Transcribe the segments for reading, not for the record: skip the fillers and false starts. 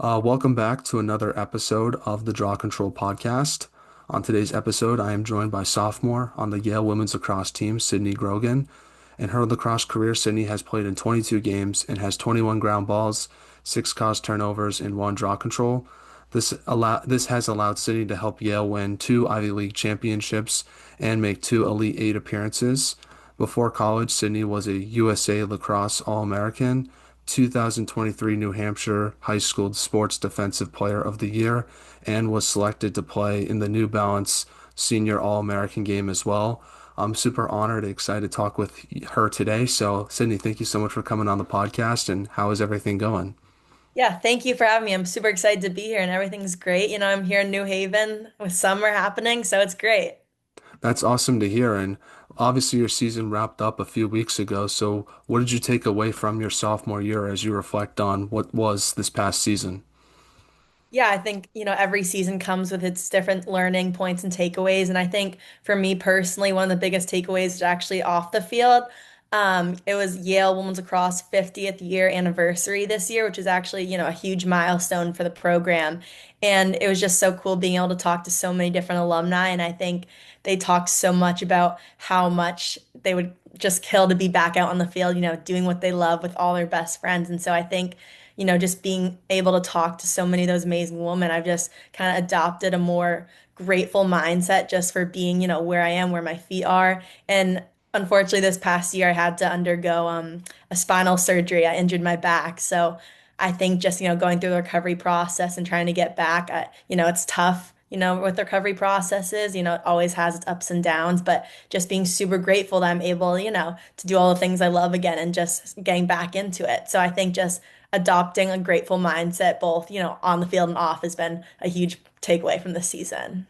Welcome back to another episode of the Draw Control podcast. On today's episode, I am joined by sophomore on the Yale women's lacrosse team, Sydney Grogan. In her lacrosse career, Sydney has played in 22 games and has 21 ground balls, six caused turnovers, and one draw control. This has allowed Sydney to help Yale win two Ivy League championships and make two Elite Eight appearances. Before college, Sydney was a USA Lacrosse All-American, 2023 New Hampshire High School Sports Defensive Player of the Year, and was selected to play in the New Balance Senior All-American game as well. I'm super honored and excited to talk with her today. So, Sydney, thank you so much for coming on the podcast. And how is everything going? Yeah, thank you for having me. I'm super excited to be here and everything's great. I'm here in New Haven with summer happening, so it's great. That's awesome to hear. And obviously, your season wrapped up a few weeks ago. So, what did you take away from your sophomore year as you reflect on what was this past season? Yeah, I think, every season comes with its different learning points and takeaways. And I think for me personally, one of the biggest takeaways is actually off the field. It was Yale Women's Lacrosse 50th year anniversary this year, which is actually, a huge milestone for the program. And it was just so cool being able to talk to so many different alumni. And I think they talked so much about how much they would just kill to be back out on the field, doing what they love with all their best friends. And so I think just being able to talk to so many of those amazing women, I've just kind of adopted a more grateful mindset just for being, where I am, where my feet are. And unfortunately, this past year, I had to undergo a spinal surgery. I injured my back. So I think just, going through the recovery process and trying to get back, it's tough. With recovery processes, it always has its ups and downs, but just being super grateful that I'm able, to do all the things I love again and just getting back into it. So I think just adopting a grateful mindset, both, on the field and off, has been a huge takeaway from this season.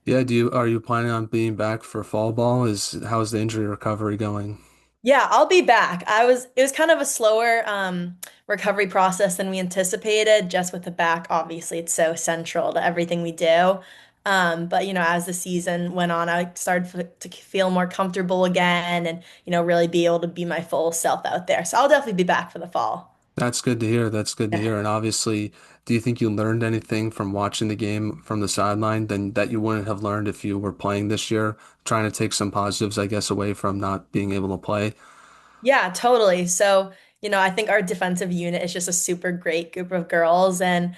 Yeah, do you are you planning on being back for fall ball? How's the injury recovery going? Yeah, I'll be back. It was kind of a slower recovery process than we anticipated, just with the back. Obviously, it's so central to everything we do. But as the season went on, I started to feel more comfortable again and, really be able to be my full self out there. So I'll definitely be back for the fall. That's good to hear. That's good to hear. And obviously, do you think you learned anything from watching the game from the sideline than that you wouldn't have learned if you were playing this year? Trying to take some positives, I guess, away from not being able to play. Yeah, totally. So, I think our defensive unit is just a super great group of girls, and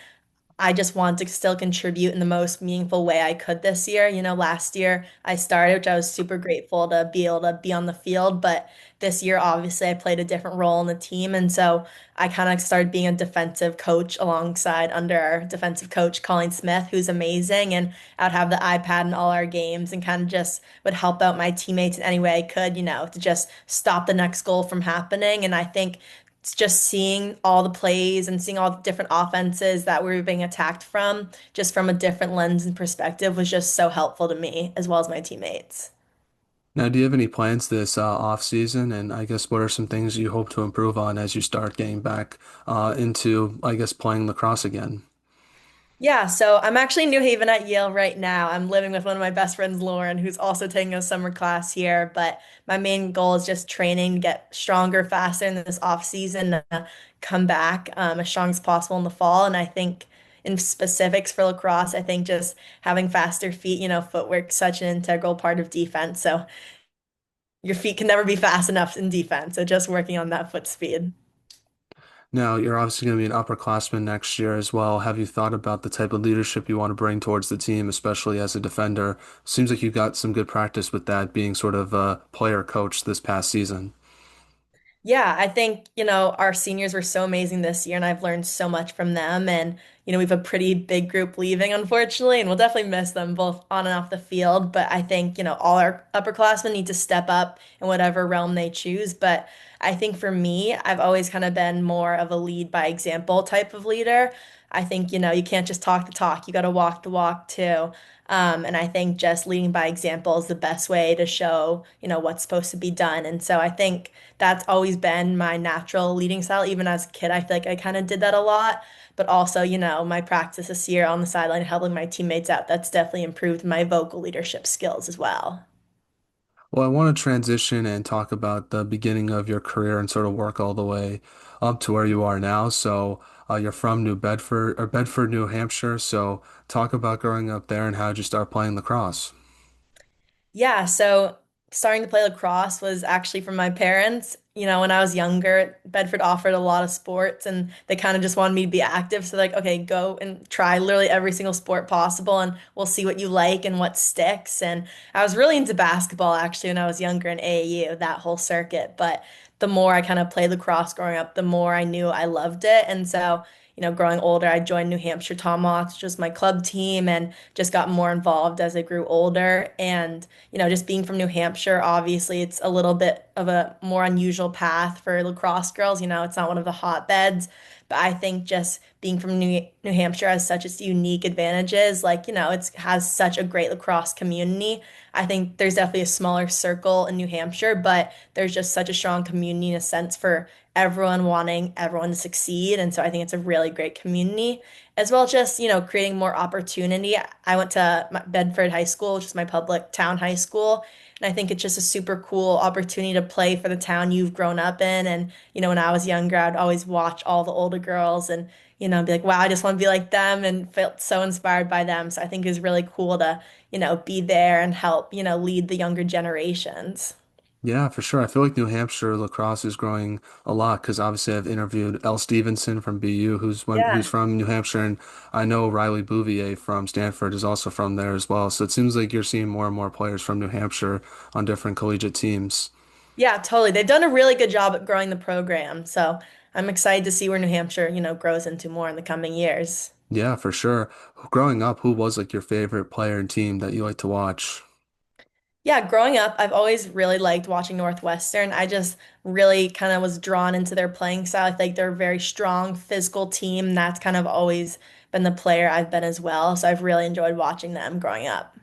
I just want to still contribute in the most meaningful way I could this year. Last year I started, which I was super grateful to be able to be on the field, but this year, obviously, I played a different role in the team. And so I kind of started being a defensive coach alongside under our defensive coach, Colleen Smith, who's amazing. And I'd have the iPad in all our games and kind of just would help out my teammates in any way I could, to just stop the next goal from happening. And I think it's just seeing all the plays and seeing all the different offenses that we were being attacked from, just from a different lens and perspective, was just so helpful to me as well as my teammates. Now, do you have any plans this off season? And I guess what are some things you hope to improve on as you start getting back into, I guess, playing lacrosse again? Yeah, so I'm actually in New Haven at Yale right now. I'm living with one of my best friends, Lauren, who's also taking a summer class here. But my main goal is just training to get stronger, faster in this off season, come back as strong as possible in the fall. And I think in specifics for lacrosse, I think just having faster feet, footwork, such an integral part of defense. So your feet can never be fast enough in defense. So just working on that foot speed. Now, you're obviously going to be an upperclassman next year as well. Have you thought about the type of leadership you want to bring towards the team, especially as a defender? Seems like you got some good practice with that, being sort of a player coach this past season. Yeah, I think, our seniors were so amazing this year, and I've learned so much from them. And, we have a pretty big group leaving, unfortunately, and we'll definitely miss them both on and off the field. But I think, all our upperclassmen need to step up in whatever realm they choose. But I think for me, I've always kind of been more of a lead by example type of leader. I think, you can't just talk the talk, you got to walk the walk too. And I think just leading by example is the best way to show, what's supposed to be done. And so I think that's always been my natural leading style. Even as a kid, I feel like I kind of did that a lot. But also, my practice this year on the sideline, helping my teammates out, that's definitely improved my vocal leadership skills as well. Well, I want to transition and talk about the beginning of your career and sort of work all the way up to where you are now. So, You're from New Bedford or Bedford, New Hampshire. So talk about growing up there and how did you start playing lacrosse? Yeah, so starting to play lacrosse was actually from my parents. When I was younger, Bedford offered a lot of sports and they kind of just wanted me to be active. So like, okay, go and try literally every single sport possible and we'll see what you like and what sticks. And I was really into basketball actually when I was younger in AAU, that whole circuit. But the more I kind of played lacrosse growing up, the more I knew I loved it. And so, growing older, I joined New Hampshire Tomahawks, which was my club team, and just got more involved as I grew older. And just being from New Hampshire, obviously it's a little bit of a more unusual path for lacrosse girls. It's not one of the hotbeds, but I think just being from New Hampshire has such its unique advantages. Like, it has such a great lacrosse community. I think there's definitely a smaller circle in New Hampshire, but there's just such a strong community in a sense for everyone wanting everyone to succeed. And so I think it's a really great community as well, just, creating more opportunity. I went to Bedford High School, which is my public town high school. And I think it's just a super cool opportunity to play for the town you've grown up in. And, when I was younger, I'd always watch all the older girls and, be like, wow, I just want to be like them and felt so inspired by them. So I think it's really cool to, be there and help, lead the younger generations. Yeah, for sure. I feel like New Hampshire lacrosse is growing a lot because obviously I've interviewed Elle Stevenson from BU, who's Yeah. from New Hampshire, and I know Riley Bouvier from Stanford is also from there as well. So it seems like you're seeing more and more players from New Hampshire on different collegiate teams. Yeah, totally. They've done a really good job at growing the program. So I'm excited to see where New Hampshire, grows into more in the coming years. Yeah, for sure. Growing up, who was like your favorite player and team that you like to watch? Yeah, growing up, I've always really liked watching Northwestern. I just really kind of was drawn into their playing style. I think they're a very strong physical team. That's kind of always been the player I've been as well. So I've really enjoyed watching them growing up.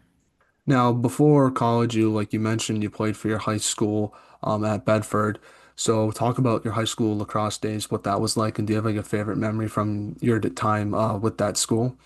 Now, before college, like you mentioned, you played for your high school at Bedford. So talk about your high school lacrosse days, what that was like, and do you have like a favorite memory from your time with that school?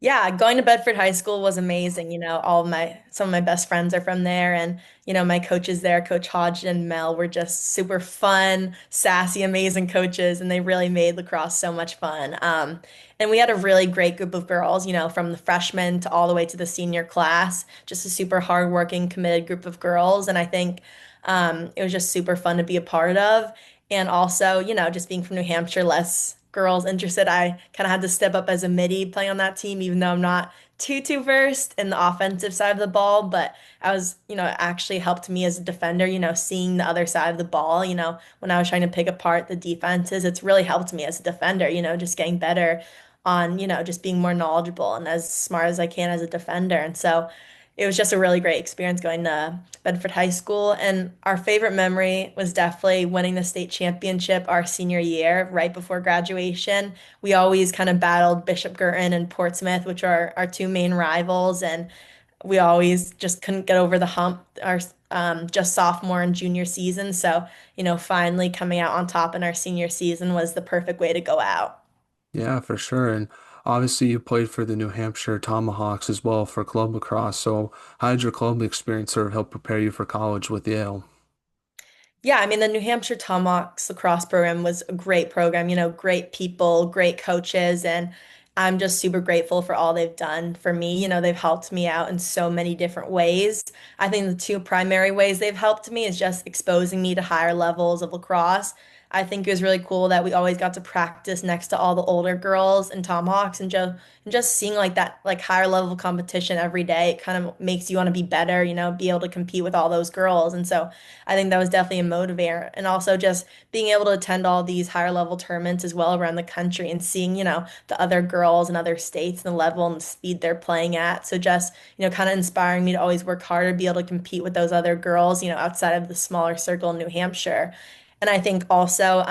Yeah, going to Bedford High School was amazing. Some of my best friends are from there, and my coaches there, Coach Hodgson and Mel, were just super fun, sassy, amazing coaches, and they really made lacrosse so much fun. And we had a really great group of girls, from the freshmen to all the way to the senior class, just a super hardworking, committed group of girls, and I think it was just super fun to be a part of. And also, just being from New Hampshire, less girls interested. I kind of had to step up as a midi playing on that team, even though I'm not too versed in the offensive side of the ball. But I was, actually helped me as a defender, seeing the other side of the ball, when I was trying to pick apart the defenses, it's really helped me as a defender, just getting better on, just being more knowledgeable and as smart as I can as a defender. And so it was just a really great experience going to Bedford High School. And our favorite memory was definitely winning the state championship our senior year, right before graduation. We always kind of battled Bishop Girton and Portsmouth, which are our two main rivals. And we always just couldn't get over the hump our just sophomore and junior season. So, finally coming out on top in our senior season was the perfect way to go out. Yeah, for sure. And obviously, you played for the New Hampshire Tomahawks as well for club lacrosse. So, how did your club experience sort of help prepare you for college with Yale? Yeah, I mean, the New Hampshire Tomahawks lacrosse program was a great program, great people, great coaches, and I'm just super grateful for all they've done for me. They've helped me out in so many different ways. I think the two primary ways they've helped me is just exposing me to higher levels of lacrosse. I think it was really cool that we always got to practice next to all the older girls and Tomahawks and just seeing like that like higher level competition every day. It kind of makes you want to be better, be able to compete with all those girls. And so I think that was definitely a motivator. And also just being able to attend all these higher level tournaments as well around the country and seeing, the other girls in other states and the level and the speed they're playing at. So just, kind of inspiring me to always work harder, be able to compete with those other girls, outside of the smaller circle in New Hampshire. And I think also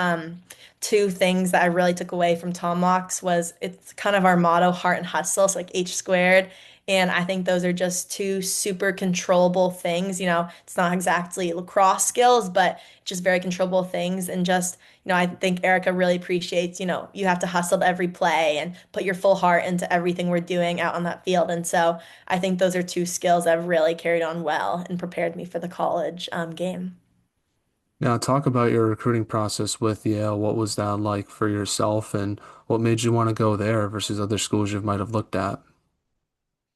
two things that I really took away from Tom Locks was it's kind of our motto, heart and hustle, so like H squared. And I think those are just two super controllable things. It's not exactly lacrosse skills, but just very controllable things. And just, I think Erica really appreciates, you have to hustle every play and put your full heart into everything we're doing out on that field. And so I think those are two skills that have really carried on well and prepared me for the college game. Now, talk about your recruiting process with Yale. What was that like for yourself, and what made you want to go there versus other schools you might have looked at?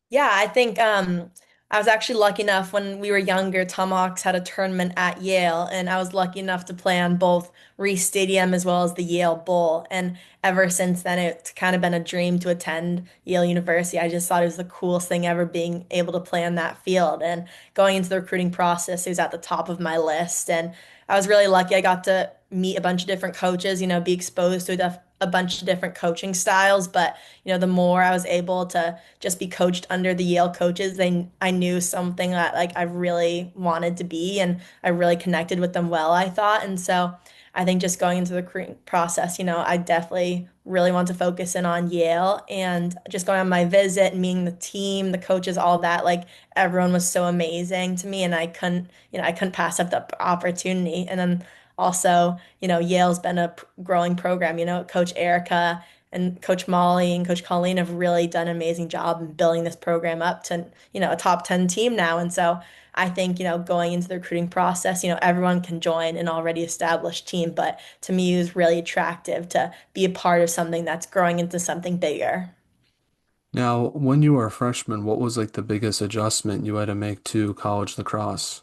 Yeah, I think I was actually lucky enough when we were younger, Tomahawks had a tournament at Yale, and I was lucky enough to play on both Reese Stadium as well as the Yale Bowl. And ever since then, it's kind of been a dream to attend Yale University. I just thought it was the coolest thing ever being able to play on that field. And going into the recruiting process, it was at the top of my list. And I was really lucky. I got to meet a bunch of different coaches, be exposed to a bunch of different coaching styles. But, the more I was able to just be coached under the Yale coaches, I knew something that like I really wanted to be, and I really connected with them well, I thought. And so I think just going into the recruiting process, I definitely really want to focus in on Yale, and just going on my visit and meeting the team, the coaches, all that, like everyone was so amazing to me, and I couldn't pass up the opportunity. And then also, Yale's been a growing program, Coach Erica and Coach Molly and Coach Colleen have really done an amazing job in building this program up to, a top 10 team now. And so I think, going into the recruiting process, everyone can join an already established team, but to me, it was really attractive to be a part of something that's growing into something bigger. Now, when you were a freshman, what was like the biggest adjustment you had to make to college lacrosse?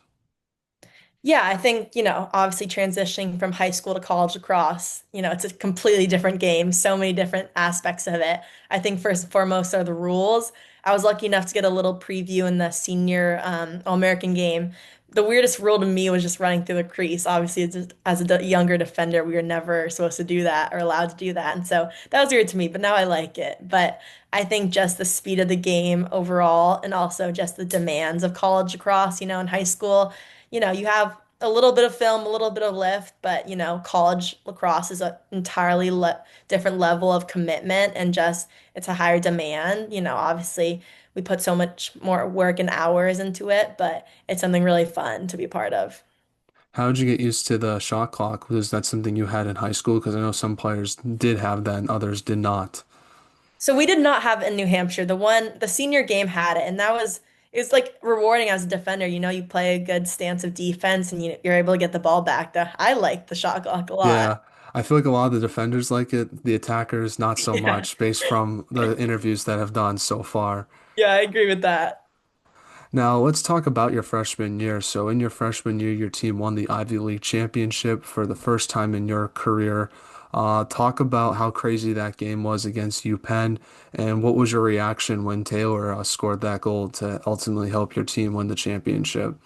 Yeah, I think, obviously transitioning from high school to college lacrosse, it's a completely different game, so many different aspects of it. I think first and foremost are the rules. I was lucky enough to get a little preview in the senior All-American game. The weirdest rule to me was just running through the crease. Obviously, as a younger defender, we were never supposed to do that or allowed to do that. And so that was weird to me, but now I like it. But I think just the speed of the game overall, and also just the demands of college lacrosse, in high school, you have a little bit of film, a little bit of lift, but college lacrosse is an entirely different level of commitment, and just it's a higher demand. Obviously we put so much more work and hours into it, but it's something really fun to be a part of. How did you get used to the shot clock? Was that something you had in high school? Because I know some players did have that and others did not. So we did not have it in New Hampshire. The senior game had it, and it was like rewarding as a defender. You play a good stance of defense, and you're able to get the ball back. I like the shot clock a lot. Yeah, I feel like a lot of the defenders like it, the attackers not so Yeah. much, based from the interviews that I've done so far. Yeah, I agree with that. Now, let's talk about your freshman year. So, in your freshman year, your team won the Ivy League championship for the first time in your career. Talk about how crazy that game was against UPenn, and what was your reaction when Taylor scored that goal to ultimately help your team win the championship?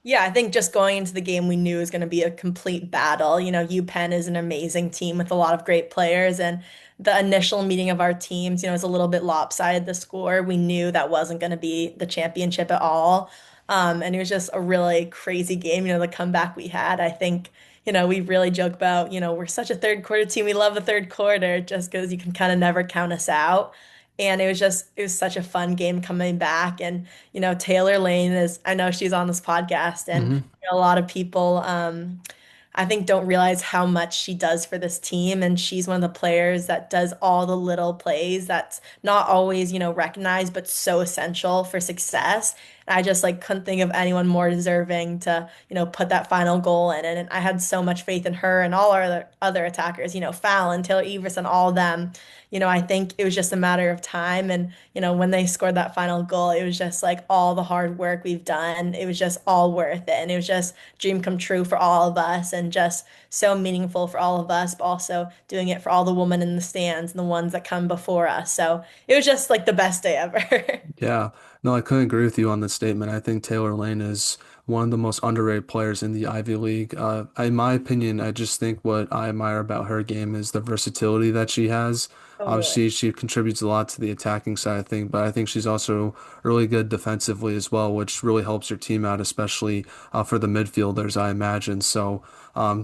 Yeah, I think just going into the game, we knew it was going to be a complete battle. UPenn is an amazing team with a lot of great players, and the initial meeting of our teams, was a little bit lopsided, the score. We knew that wasn't going to be the championship at all. And it was just a really crazy game, the comeback we had. I think, we really joke about, we're such a third quarter team. We love the third quarter just because you can kind of never count us out. And it was such a fun game coming back. And, Taylor Lane I know she's on this podcast, and Hmm. a lot of people, I think, don't realize how much she does for this team. And she's one of the players that does all the little plays that's not always, recognized, but so essential for success. And I just like couldn't think of anyone more deserving to, put that final goal in. And I had so much faith in her and all our other attackers, Fallon, Taylor Everson, all of them. I think it was just a matter of time. And, when they scored that final goal, it was just like all the hard work we've done. It was just all worth it. And it was just dream come true for all of us, and just so meaningful for all of us, but also doing it for all the women in the stands and the ones that come before us. So it was just like the best day ever. Yeah, no, I couldn't agree with you on this statement. I think Taylor Lane is one of the most underrated players in the Ivy League. In my opinion, I just think what I admire about her game is the versatility that she has. Totally. Obviously, she contributes a lot to the attacking side of things, but I think she's also really good defensively as well, which really helps your team out, especially for the midfielders, I imagine. So,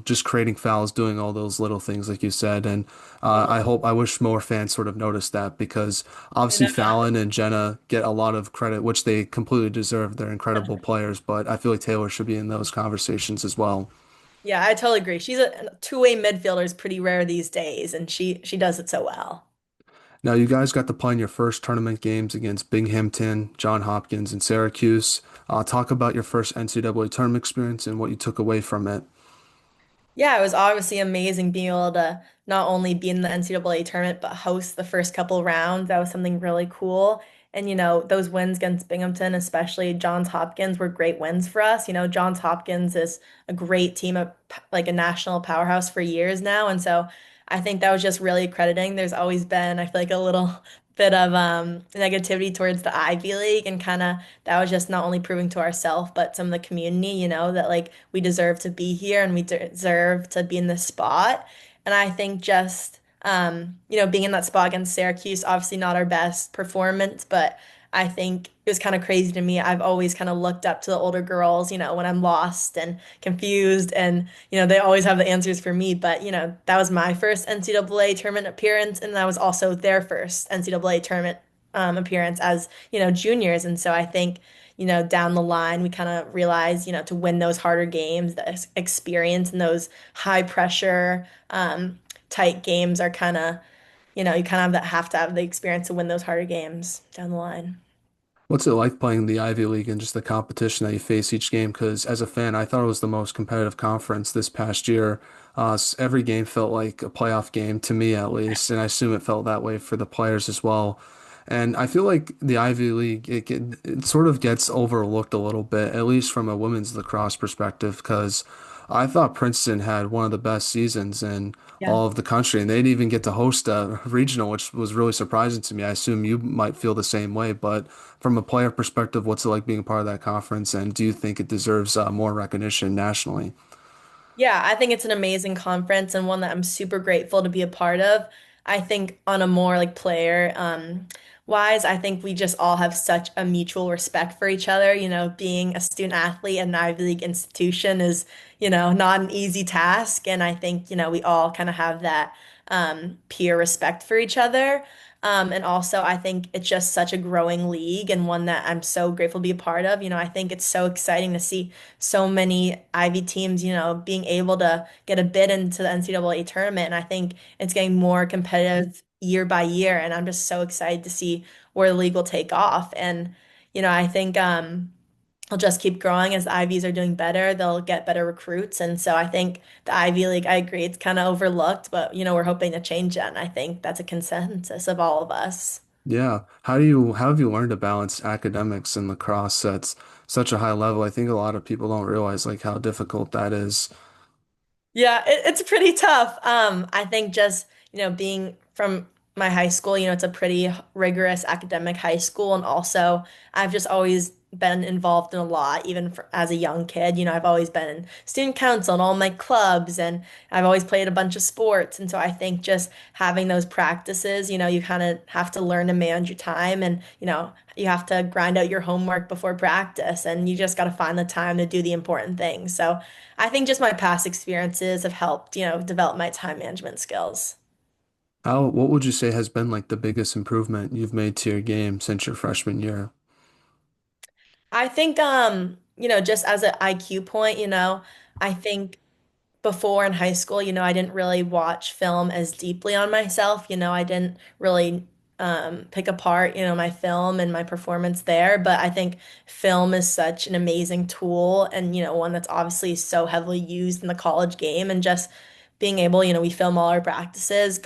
just creating fouls, doing all those little things, like you said, and I wish more fans sort of noticed that because I obviously know. Fallon and Jenna get a lot of credit, which they completely deserve. They're incredible players, but I feel like Taylor should be in those conversations as well. Yeah, I totally agree. She's a two-way midfielder is pretty rare these days, and she does it so well. Now, you guys got to play in your first tournament games against Binghamton, John Hopkins, and Syracuse. Talk about your first NCAA tournament experience and what you took away from it. Yeah, it was obviously amazing being able to not only be in the NCAA tournament, but host the first couple rounds. That was something really cool. And, those wins against Binghamton, especially Johns Hopkins, were great wins for us. Johns Hopkins is a great team, like a national powerhouse for years now. And so I think that was just really accrediting. There's always been, I feel like, a little bit of negativity towards the Ivy League, and kind of that was just not only proving to ourselves, but some of the community, that like we deserve to be here and we deserve to be in this spot. And I think just, being in that spot against Syracuse, obviously not our best performance, but I think it was kind of crazy to me. I've always kind of looked up to the older girls, when I'm lost and confused, and, they always have the answers for me. But, that was my first NCAA tournament appearance, and that was also their first NCAA tournament appearance as, juniors. And so I think, down the line, we kind of realize, to win those harder games, the experience and those high pressure, tight games are kind of, you kind of have to have the experience to win those harder games down the line. What's it like playing the Ivy League and just the competition that you face each game? Because as a fan, I thought it was the most competitive conference this past year. Every game felt like a playoff game to me, at least, and I assume it felt that way for the players as well. And I feel like the Ivy League, it sort of gets overlooked a little bit, at least from a women's lacrosse perspective, because I thought Princeton had one of the best seasons in Yeah. all of the country, and they didn't even get to host a regional, which was really surprising to me. I assume you might feel the same way, but from a player perspective, what's it like being a part of that conference, and do you think it deserves more recognition nationally? Yeah, I think it's an amazing conference and one that I'm super grateful to be a part of. I think on a more like player wise, I think we just all have such a mutual respect for each other. Being a student athlete at an Ivy League institution is, not an easy task. And I think, we all kind of have that peer respect for each other. And also, I think it's just such a growing league and one that I'm so grateful to be a part of. I think it's so exciting to see so many Ivy teams, being able to get a bid into the NCAA tournament. And I think it's getting more competitive year by year. And I'm just so excited to see where the league will take off. And, I think it'll just keep growing as the Ivies are doing better. They'll get better recruits. And so I think the Ivy League, I agree, it's kind of overlooked, but, we're hoping to change that. And I think that's a consensus of all of us. Yeah. How have you learned to balance academics and lacrosse at such a high level? I think a lot of people don't realize like how difficult that is. Yeah, it's pretty tough. I think just, being from my high school, it's a pretty rigorous academic high school. And also, I've just always been involved in a lot, even as a young kid. I've always been in student council and all my clubs, and I've always played a bunch of sports. And so I think just having those practices, you kind of have to learn to manage your time, and, you have to grind out your homework before practice, and you just got to find the time to do the important things. So, I think just my past experiences have helped, develop my time management skills. What would you say has been like the biggest improvement you've made to your game since your freshman year? I think, just as an IQ point, I think before in high school, I didn't really watch film as deeply on myself. I didn't really pick apart, my film and my performance there. But I think film is such an amazing tool, and, one that's obviously so heavily used in the college game. And just being able, we film all our practices,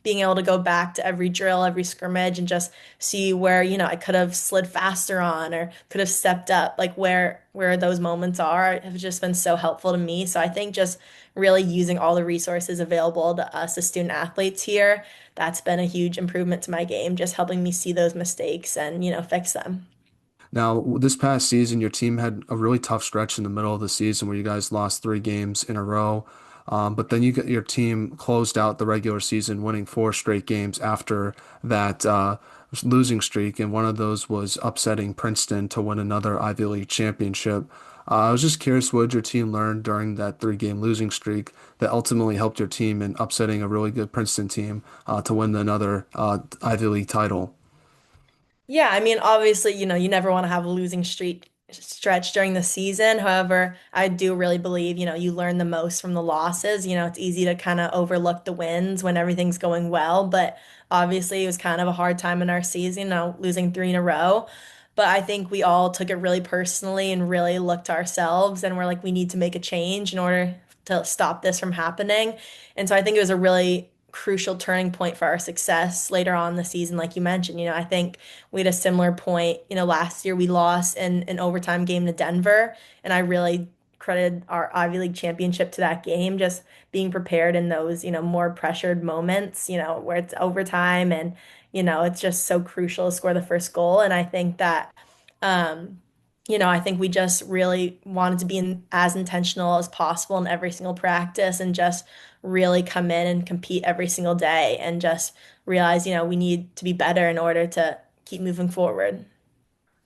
being able to go back to every drill, every scrimmage, and just see where, I could have slid faster on or could have stepped up, like where those moments are, have just been so helpful to me. So I think just really using all the resources available to us as student athletes here, that's been a huge improvement to my game, just helping me see those mistakes and, fix them. Now, this past season, your team had a really tough stretch in the middle of the season where you guys lost 3 games in a row. But then your team closed out the regular season winning 4 straight games after that losing streak, and one of those was upsetting Princeton to win another Ivy League championship. I was just curious, what did your team learn during that 3 game losing streak that ultimately helped your team in upsetting a really good Princeton team to win another Ivy League title? Yeah, I mean, obviously, you never want to have a losing streak stretch during the season. However, I do really believe, you learn the most from the losses. It's easy to kind of overlook the wins when everything's going well, but obviously it was kind of a hard time in our season, losing three in a row. But I think we all took it really personally and really looked to ourselves, and we're like, we need to make a change in order to stop this from happening. And so I think it was a really crucial turning point for our success later on in the season, like you mentioned. I think we had a similar point. Last year we lost in an overtime game to Denver, and I really credited our Ivy League championship to that game, just being prepared in those, more pressured moments, where it's overtime and, it's just so crucial to score the first goal. And I think that um, I think we just really wanted to be as intentional as possible in every single practice and just really come in and compete every single day and just realize, we need to be better in order to keep moving forward.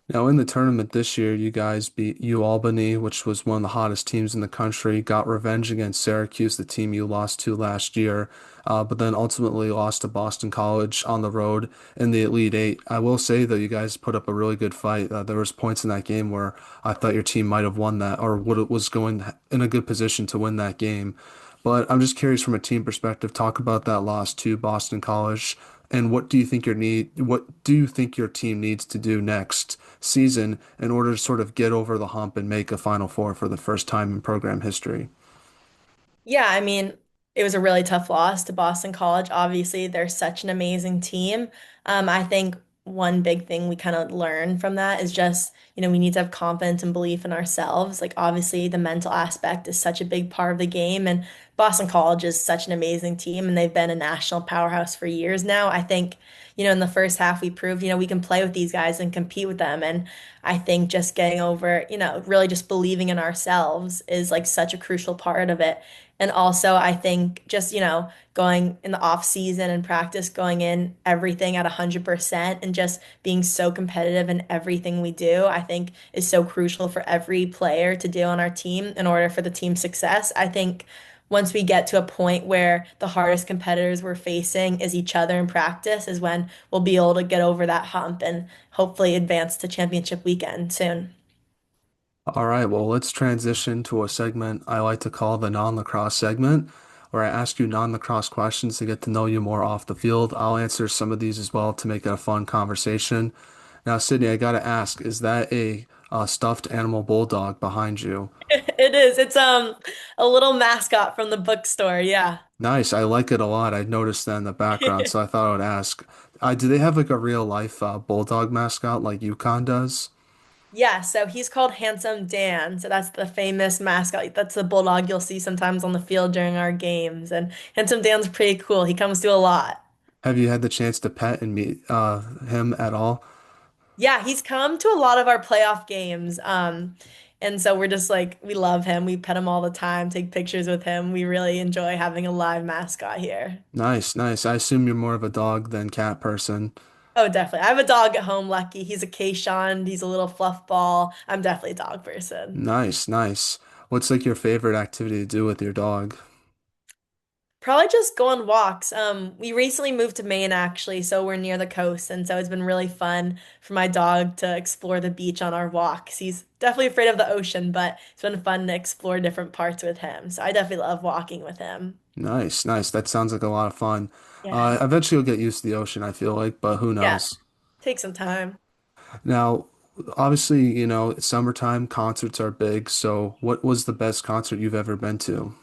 Now, in the tournament this year, you guys beat U Albany, which was one of the hottest teams in the country, got revenge against Syracuse, the team you lost to last year, but then ultimately lost to Boston College on the road in the Elite Eight. I will say, though, you guys put up a really good fight. There was points in that game where I thought your team might have won that or was going in a good position to win that game. But I'm just curious from a team perspective, talk about that loss to Boston College. And what do you think your team needs to do next season in order to sort of get over the hump and make a Final Four for the first time in program history? Yeah, I mean, it was a really tough loss to Boston College. Obviously, they're such an amazing team. I think one big thing we kind of learned from that is just, we need to have confidence and belief in ourselves. Like, obviously, the mental aspect is such a big part of the game. And Boston College is such an amazing team, and they've been a national powerhouse for years now. I think, in the first half, we proved, we can play with these guys and compete with them. And I think just getting over, really just believing in ourselves is like such a crucial part of it. And also, I think just, going in the off season and practice, going in everything at 100% and just being so competitive in everything we do, I think is so crucial for every player to do on our team in order for the team's success. I think once we get to a point where the hardest competitors we're facing is each other in practice is when we'll be able to get over that hump and hopefully advance to championship weekend soon. All right, well, let's transition to a segment I like to call the non-lacrosse segment, where I ask you non-lacrosse questions to get to know you more off the field. I'll answer some of these as well to make it a fun conversation. Now, Sydney, I gotta ask, is that a stuffed animal bulldog behind you? It is. It's a little mascot from the bookstore. Yeah. Nice. I like it a lot. I noticed that in the background, so I thought I would ask. Do they have like a real life bulldog mascot like Yukon does? Yeah, so he's called Handsome Dan. So that's the famous mascot. That's the bulldog you'll see sometimes on the field during our games. And Handsome Dan's pretty cool. He comes to a lot. Have you had the chance to pet and meet him at all? Yeah, he's come to a lot of our playoff games. And so we're just like, we love him. We pet him all the time, take pictures with him. We really enjoy having a live mascot here. Nice, nice. I assume you're more of a dog than cat person. Oh, definitely. I have a dog at home, Lucky. He's a Kayshawn. He's a little fluff ball. I'm definitely a dog person. Nice, nice. What's like your favorite activity to do with your dog? Probably just go on walks. We recently moved to Maine actually, so we're near the coast, and so it's been really fun for my dog to explore the beach on our walks. He's definitely afraid of the ocean, but it's been fun to explore different parts with him. So I definitely love walking with him. Nice, nice. That sounds like a lot of fun. Yeah. Eventually you'll get used to the ocean, I feel like, but who Yeah. knows? Take some time. Now, obviously, summertime concerts are big. So, what was the best concert you've ever been to?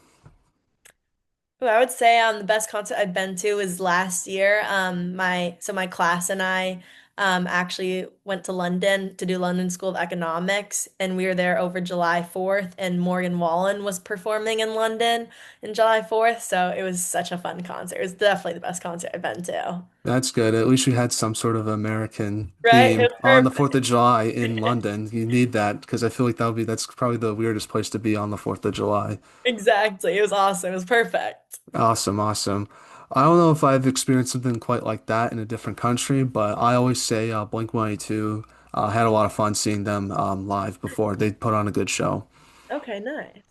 Ooh, I would say the best concert I've been to was last year. My class and I actually went to London to do London School of Economics, and we were there over July 4th, and Morgan Wallen was performing in London in July 4th, so it was such a fun concert. It was definitely the best concert I've been to. That's good. At least we had some sort of American Right? It theme was on the 4th of perfect. July in London. You need that because I feel like that's probably the weirdest place to be on the 4th of July. Exactly. It was awesome. It was perfect. Awesome, awesome. I don't know if I've experienced something quite like that in a different country, but I always say Blink-182 had a lot of fun seeing them live before. They put on a good show. Okay, nice.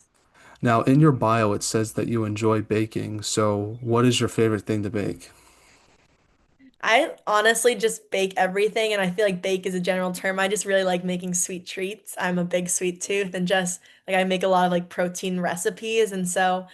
Now, in your bio, it says that you enjoy baking. So, what is your favorite thing to bake? I honestly just bake everything, and I feel like bake is a general term. I just really like making sweet treats. I'm a big sweet tooth, and just like I make a lot of like protein recipes, and so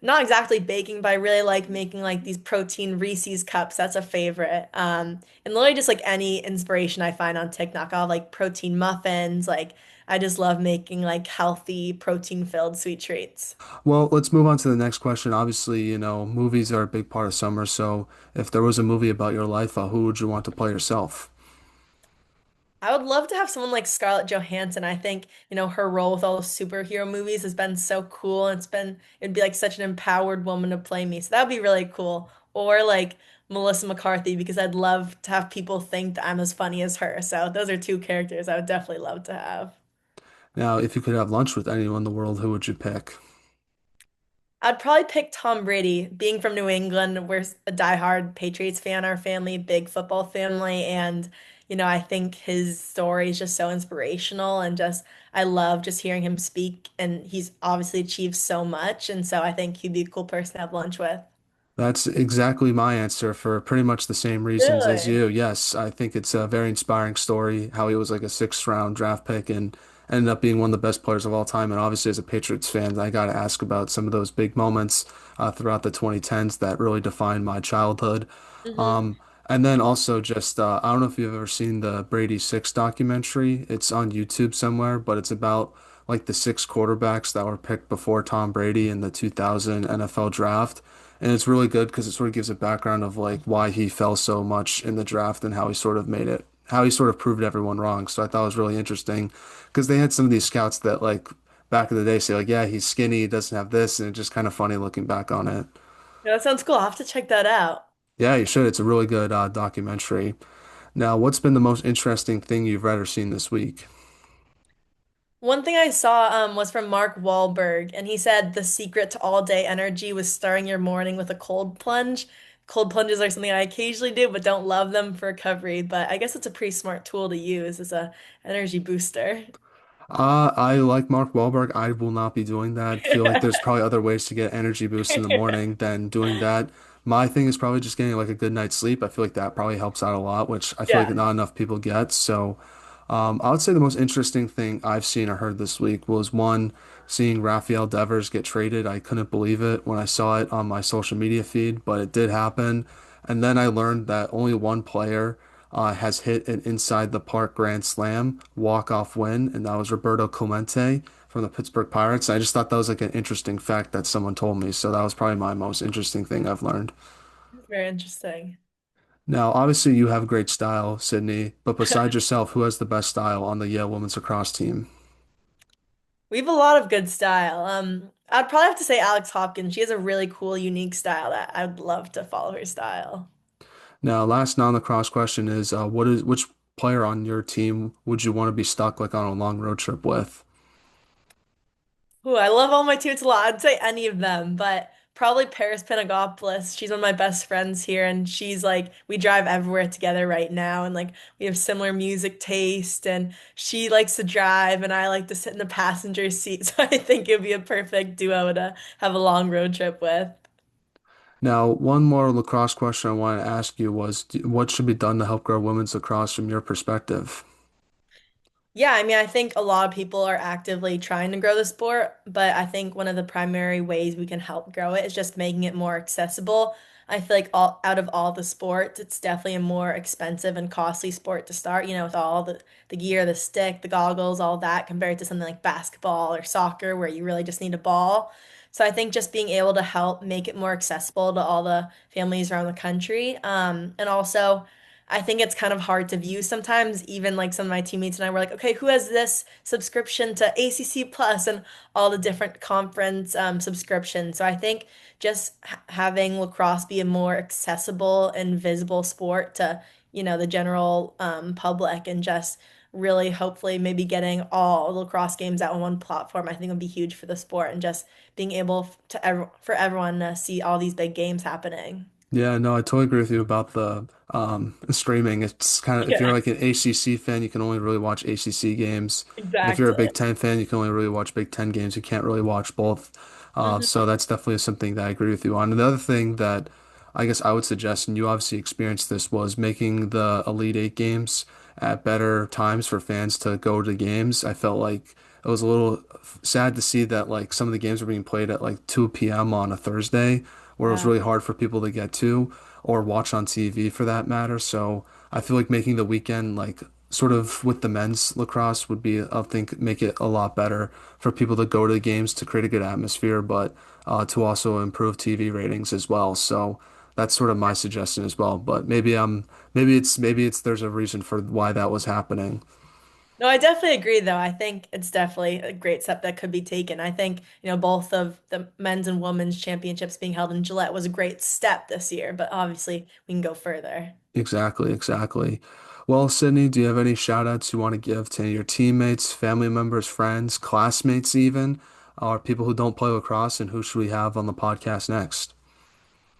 not exactly baking, but I really like making like these protein Reese's cups. That's a favorite. And literally just like any inspiration I find on TikTok, I'll have like protein muffins, like I just love making like healthy, protein-filled sweet treats. Well, let's move on to the next question. Obviously, movies are a big part of summer. So if there was a movie about your life, who would you want to play yourself? I would love to have someone like Scarlett Johansson. I think, her role with all the superhero movies has been so cool. It'd be like such an empowered woman to play me. So that would be really cool. Or like Melissa McCarthy, because I'd love to have people think that I'm as funny as her. So those are two characters I would definitely love to have. Now, if you could have lunch with anyone in the world, who would you pick? I'd probably pick Tom Brady. Being from New England, we're a diehard Patriots fan, our family, big football family, and I think his story is just so inspirational and just I love just hearing him speak and he's obviously achieved so much, and so I think he'd be a cool person to have lunch with. That's exactly my answer for pretty much the same reasons as Really? you. Yes, I think it's a very inspiring story how he was like a sixth round draft pick and ended up being one of the best players of all time. And obviously, as a Patriots fan, I got to ask about some of those big moments throughout the 2010s that really defined my childhood. Hmm. Um, and then also just I don't know if you've ever seen the Brady Six documentary. It's on YouTube somewhere, but it's about like the six quarterbacks that were picked before Tom Brady in the 2000 NFL draft. And it's really good because it sort of gives a background of like why he fell so much in the draft and how he sort of made it, how he sort of proved everyone wrong. So I thought it was really interesting because they had some of these scouts that like back in the day say like, yeah, he's skinny, he doesn't have this, and it's just kind of funny looking back on it. Yeah, that sounds cool. I'll have to check that out. Yeah, you should. It's a really good documentary. Now, what's been the most interesting thing you've read or seen this week? One thing I saw was from Mark Wahlberg, and he said the secret to all day energy was starting your morning with a cold plunge. Cold plunges are something I occasionally do, but don't love them for recovery. But I guess it's a pretty smart tool to use as a energy booster. I like Mark Wahlberg. I will not be doing that. Feel like there's probably other ways to get energy boost in the morning than doing that. My thing is probably just getting like a good night's sleep. I feel like that probably helps out a lot, which I feel like Yeah. not enough people get. So, I would say the most interesting thing I've seen or heard this week was one, seeing Rafael Devers get traded. I couldn't believe it when I saw it on my social media feed, but it did happen. And then I learned that only one player has hit an inside the park grand slam walk-off win, and that was Roberto Clemente from the Pittsburgh Pirates. I just thought that was like an interesting fact that someone told me. So that was probably my most interesting thing I've learned. Very interesting. Now, obviously, you have great style, Sydney, but besides yourself, who has the best style on the Yale women's lacrosse team? We have a lot of good style. I'd probably have to say Alex Hopkins. She has a really cool, unique style that I'd love to follow her style. Now, last non-lacrosse question is, which player on your team would you want to be stuck like on a long road trip with? Ooh, I love all my teammates a lot. I'd say any of them, but probably Paris Panagopoulos. She's one of my best friends here, and she's like, we drive everywhere together right now, and like we have similar music taste, and she likes to drive, and I like to sit in the passenger seat. So I think it'd be a perfect duo to have a long road trip with. Now, one more lacrosse question I wanted to ask you was, what should be done to help grow women's lacrosse from your perspective? Yeah, I mean, I think a lot of people are actively trying to grow the sport, but I think one of the primary ways we can help grow it is just making it more accessible. I feel like all out of all the sports, it's definitely a more expensive and costly sport to start, with all the gear, the stick, the goggles, all that, compared to something like basketball or soccer where you really just need a ball. So I think just being able to help make it more accessible to all the families around the country. And also I think it's kind of hard to view sometimes. Even like some of my teammates and I were like, okay, who has this subscription to ACC Plus and all the different conference subscriptions? So I think just having lacrosse be a more accessible and visible sport to, the general public and just really hopefully maybe getting all lacrosse games out on one platform, I think would be huge for the sport and just being able for everyone to see all these big games happening. Yeah, no, I totally agree with you about the streaming. It's kind of if you're Yeah, like an ACC fan, you can only really watch ACC games, and if you're a exactly. Big Ten fan, you can only really watch Big Ten games. You can't really watch both. So that's definitely something that I agree with you on. Another thing that I guess I would suggest, and you obviously experienced this, was making the Elite Eight games at better times for fans to go to games. I felt like it was a little sad to see that like some of the games were being played at like 2 p.m. on a Thursday where it was Yeah. really hard for people to get to or watch on TV for that matter. So I feel like making the weekend like sort of with the men's lacrosse would be, I think, make it a lot better for people to go to the games to create a good atmosphere, but to also improve TV ratings as well. So that's sort of my suggestion as well. But maybe it's there's a reason for why that was happening. No, I definitely agree, though. I think it's definitely a great step that could be taken. I think, both of the men's and women's championships being held in Gillette was a great step this year, but obviously we can go further. Exactly, exactly. Well, Sydney, do you have any shout outs you want to give to your teammates, family members, friends, classmates even, or people who don't play lacrosse, and who should we have on the podcast next?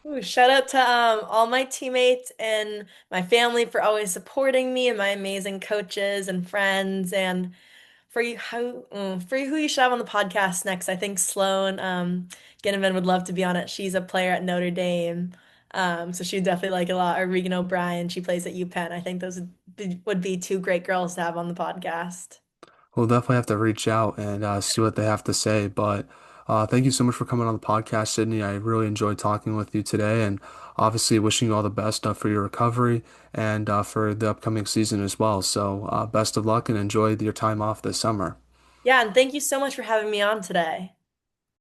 Ooh, shout out to all my teammates and my family for always supporting me and my amazing coaches and friends. And for you, who you should have on the podcast next? I think Sloan Ginnivan would love to be on it. She's a player at Notre Dame, so she'd definitely like it a lot. Or Regan O'Brien, she plays at UPenn. I think those would be two great girls to have on the podcast. We'll definitely have to reach out and see what they have to say. But thank you so much for coming on the podcast, Sydney. I really enjoyed talking with you today, and obviously wishing you all the best for your recovery and for the upcoming season as well. So best of luck and enjoy your time off this summer. Yeah, and thank you so much for having me on today.